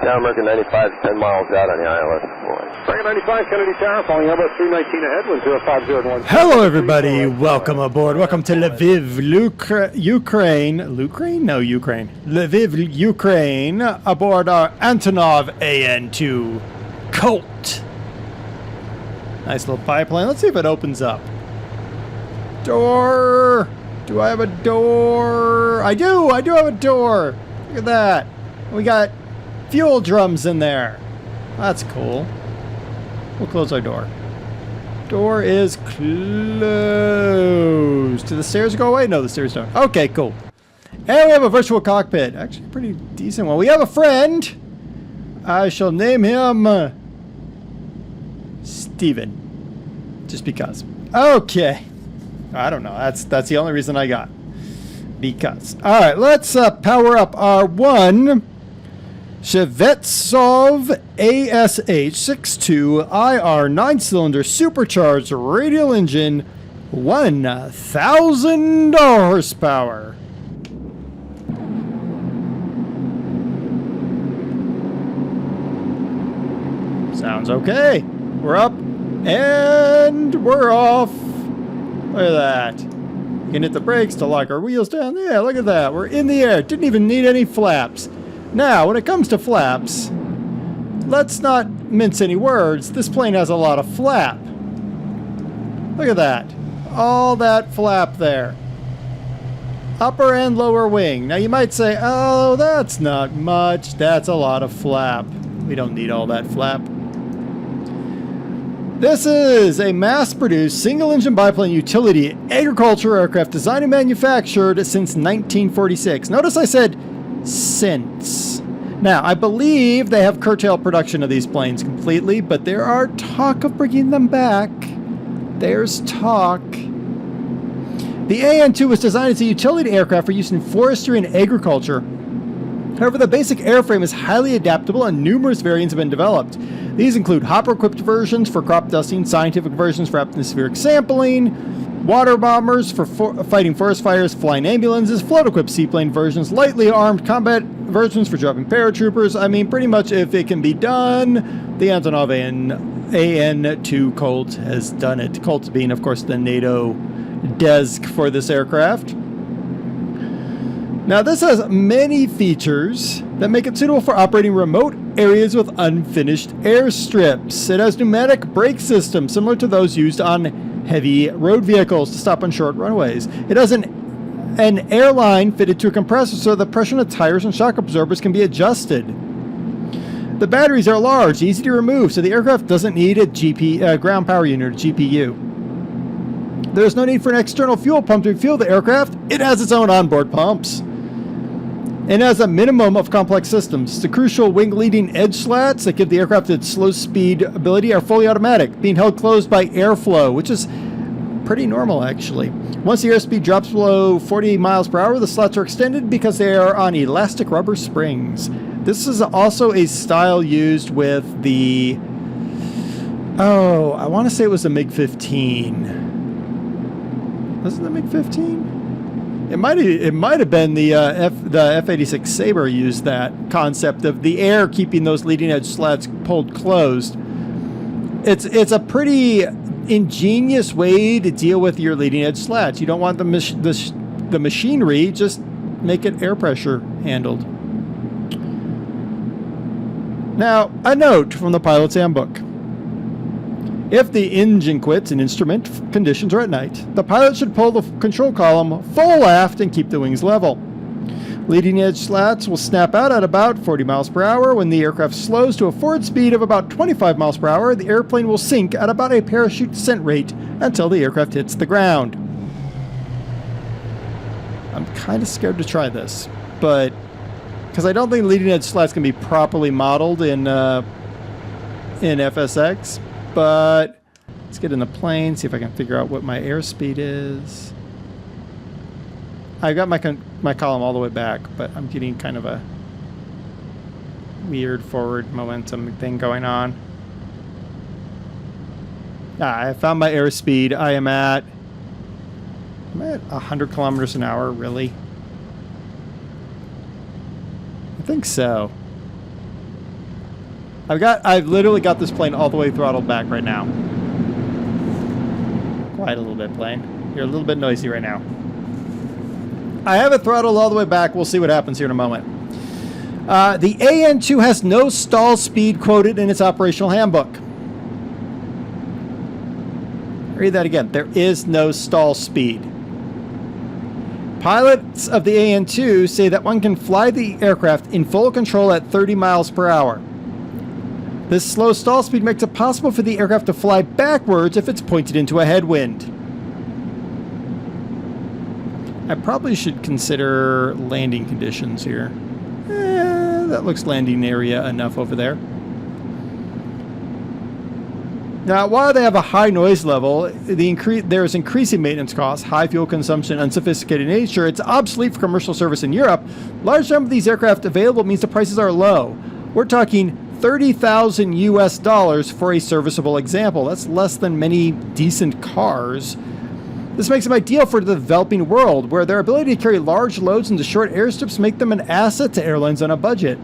Tower American 95, 10 miles out on the ILS. American 95, Kennedy Tower, falling Airbus 319 ahead, 10501. Hello, everybody. Welcome aboard. Welcome to Lviv, Ukraine. Lviv, Ukraine, aboard our Antonov An-2 Colt. Nice little biplane. Let's see if it opens up. Door. Do I have a door? I do have a door. Look at that. We got fuel drums in there. That's cool. We'll close our door. Door is closed. Do the stairs go away? No, the stairs don't. Okay, cool. And we have a virtual cockpit. Actually, a pretty decent one. We have a friend. I shall name him Steven. Just because. Okay. I don't know. That's the only reason I got. Because. All right, let's power up our one Shevetsov ASH-62 IR 9-cylinder supercharged radial engine, 1,000 horsepower. Sounds okay. We're up and we're off. Look at that. You can hit the brakes to lock our wheels down. Yeah, look at that. We're in the air. Didn't even need any flaps. Now, when it comes to flaps, let's not mince any words. This plane has a lot of flap. Look at that. All that flap there. Upper and lower wing. Now, you might say, oh, that's not much. That's a lot of flap. We don't need all that flap. This is a mass-produced single-engine biplane utility agriculture aircraft designed and manufactured since 1946. Notice I said since. Now, I believe they have curtailed production of these planes completely, but there are talk of bringing them back. There's talk. The An-2 was designed as a utility aircraft for use in forestry and agriculture. However, the basic airframe is highly adaptable and numerous variants have been developed. These include hopper-equipped versions for crop dusting, scientific versions for atmospheric sampling, water bombers for fighting forest fires, flying ambulances, float-equipped seaplane versions, lightly armed combat versions for dropping paratroopers. I mean, pretty much if it can be done, the Antonov An-2 Colt has done it. Colt being, of course, the NATO DESC for this aircraft. Now, this has many features that make it suitable for operating remote areas with unfinished airstrips. It has pneumatic brake systems similar to those used on heavy road vehicles to stop on short runways. It has an airline fitted to a compressor so the pressure on the tires and shock absorbers can be adjusted. The batteries are large, easy to remove, so the aircraft doesn't need a ground power unit or GPU. There's no need for an external fuel pump to refuel the aircraft. It has its own onboard pumps. And has a minimum of complex systems. The crucial wing leading edge slats that give the aircraft its slow speed ability are fully automatic, being held closed by airflow, which is pretty normal actually. Once the airspeed drops below 40 miles per hour, the slats are extended because they are on elastic rubber springs. This is also a style used with the, I want to say it was the MiG-15. Was it the MiG-15? It might have been the F-86 Sabre used that concept of the air keeping those leading edge slats pulled closed. It's a pretty ingenious way to deal with your leading edge slats. You don't want the machinery, just make it air pressure handled. Now, a note from the pilot's handbook. If the engine quits and instrument conditions are at night, the pilot should pull the control column full aft and keep the wings level. Leading edge slats will snap out at about 40 miles per hour. When the aircraft slows to a forward speed of about 25 miles per hour, the airplane will sink at about a parachute descent rate until the aircraft hits the ground. I'm kind of scared to try this, but because I don't think leading edge slats can be properly modeled in FSX. But let's get in the plane, see if I can figure out what my airspeed is. I've got my column all the way back, but I'm getting kind of a weird forward momentum thing going on. I found my airspeed. I'm at 100 kilometers an hour, really? I think so. I've literally got this plane all the way throttled back right now. Quiet a little bit, plane. You're a little bit noisy right now. I have it throttled all the way back. We'll see what happens here in a moment. The An-2 has no stall speed quoted in its operational handbook. Read that again. There is no stall speed. Pilots of the An-2 say that one can fly the aircraft in full control at 30 miles per hour. This slow stall speed makes it possible for the aircraft to fly backwards if it's pointed into a headwind. I probably should consider landing conditions here. That looks landing area enough over there. Now, while they have a high noise level, there's increasing maintenance costs, high fuel consumption, unsophisticated nature. It's obsolete for commercial service in Europe. Large number of these aircraft available means the prices are low. We're talking $30,000 US for a serviceable example. That's less than many decent cars. This makes them ideal for the developing world, where their ability to carry large loads into short airstrips make them an asset to airlines on a budget.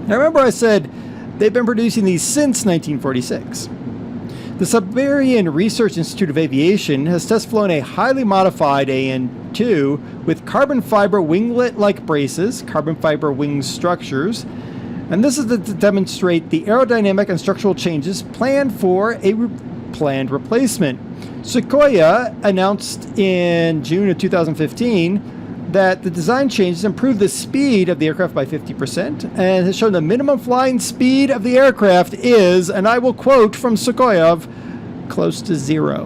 Now, remember I said they've been producing these since 1946. The Siberian Research Institute of Aviation has test flown a highly modified An-2 with carbon fiber winglet-like braces, carbon fiber wing structures, and this is to demonstrate the aerodynamic and structural changes planned for a planned replacement. Sequoia announced in June of 2015 that the design changes improve the speed of the aircraft by 50% and has shown the minimum flying speed of the aircraft is, and I will quote from Sequoia, close to zero.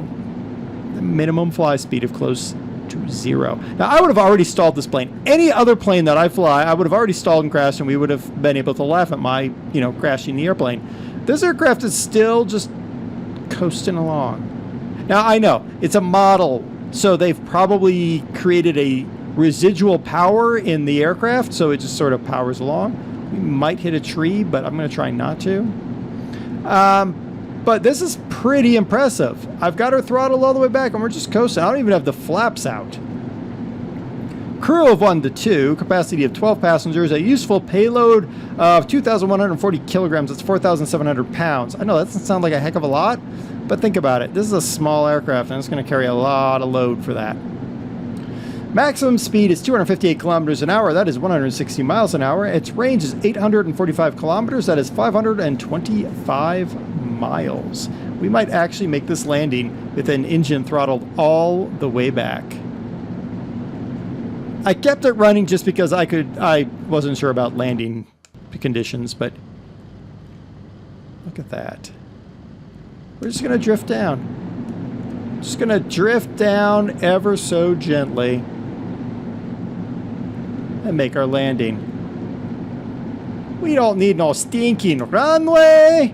The minimum fly speed of close to zero. Now, I would have already stalled this plane. Any other plane that I fly, I would have already stalled and crashed, and we would have been able to laugh at my, crashing the airplane. This aircraft is still just coasting along. Now, I know it's a model, so they've probably created a residual power in the aircraft, so it just sort of powers along. We might hit a tree, but I'm going to try not to. But this is pretty impressive. I've got her throttled all the way back, and we're just coasting. I don't even have the flaps out. Crew of 1 to 2, capacity of 12 passengers, a useful payload of 2,140 kilograms. That's 4,700 pounds. I know that doesn't sound like a heck of a lot, but think about it. This is a small aircraft, and it's going to carry a lot of load for that. Maximum speed is 258 kilometers an hour. That is 160 miles an hour. Its range is 845 kilometers. That is 525 miles. We might actually make this landing with an engine throttled all the way back. I kept it running just because I wasn't sure about landing conditions, but look at that. We're just going to drift down. Just going to drift down ever so gently and make our landing. We don't need no stinking runway.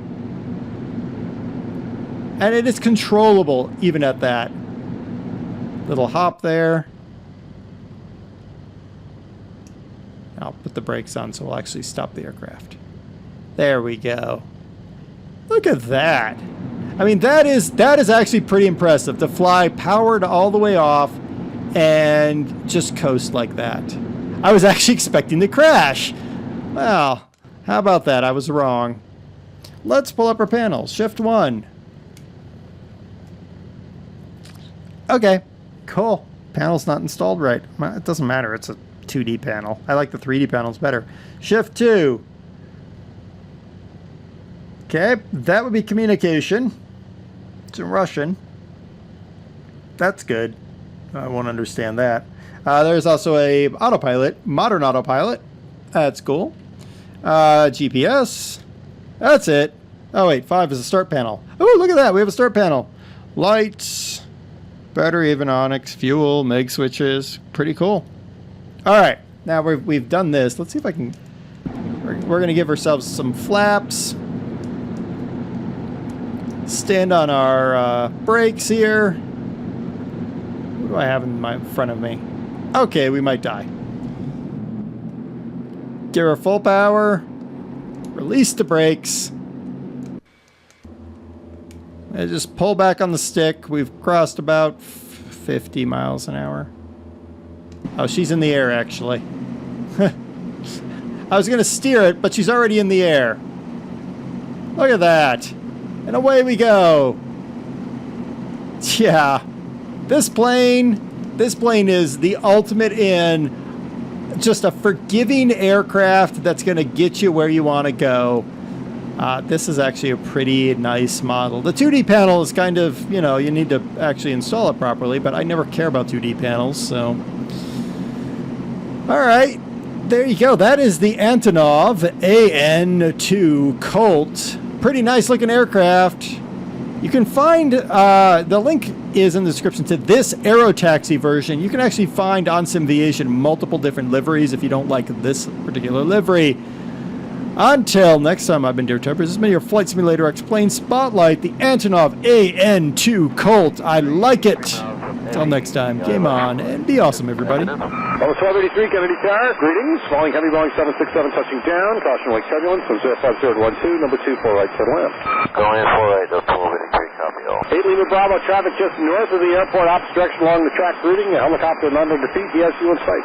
And it is controllable even at that. Little hop there. I'll put the brakes on so we'll actually stop the aircraft. There we go. Look at that. I mean, that is actually pretty impressive to fly powered all the way off and just coast like that. I was actually expecting to crash. Well, how about that? I was wrong. Let's pull up our panels. Shift 1. Okay, cool. Panel's not installed right. It doesn't matter. It's a 2D panel. I like the 3D panels better. Shift 2. Okay, that would be communication. It's in Russian. That's good. I won't understand that. There's also a autopilot, modern autopilot. That's cool. GPS. That's it. Oh wait, 5 is a start panel. Oh, look at that. We have a start panel. Lights, battery avionics, fuel, meg switches. Pretty cool. All right, now we've done this. Let's see if I can. We're going to give ourselves some flaps. Stand on our brakes here. What do I have in front of me? Okay, we might die. Give her full power. Release the brakes. And just pull back on the stick. We've crossed about 50 miles an hour. Oh, she's in the air, actually. I was going to steer it, but she's already in the air. Look at that. And away we go. Yeah. This plane is the ultimate in just a forgiving aircraft that's going to get you where you want to go. This is actually a pretty nice model. The 2D panel is kind of, you know, you need to actually install it properly, but I never care about 2D panels, so. All right, there you go. That is the Antonov An-2 Colt. Pretty nice looking aircraft. You can find, the link is in the description to this Aerotaxi version. You can actually find on SimViation multiple different liveries if you don't like this particular livery. Until next time, I've been DerTebbers. This has been your Flight Simulator Explained Spotlight, the Antonov An-2 Colt. I like it. Until next time, game on, and be awesome, everybody. Level 1283, Kennedy Tower. Greetings. Falling heavy, Boeing 767, touching down. Caution wake turbulence from 05012, number 2, 4 right, set lamp. Going in 4 right, no 1283, copy all. 8 Lima Bravo, traffic just north of the airport, obstruction along the track routing. A helicopter not under defeat, yes, you in sight.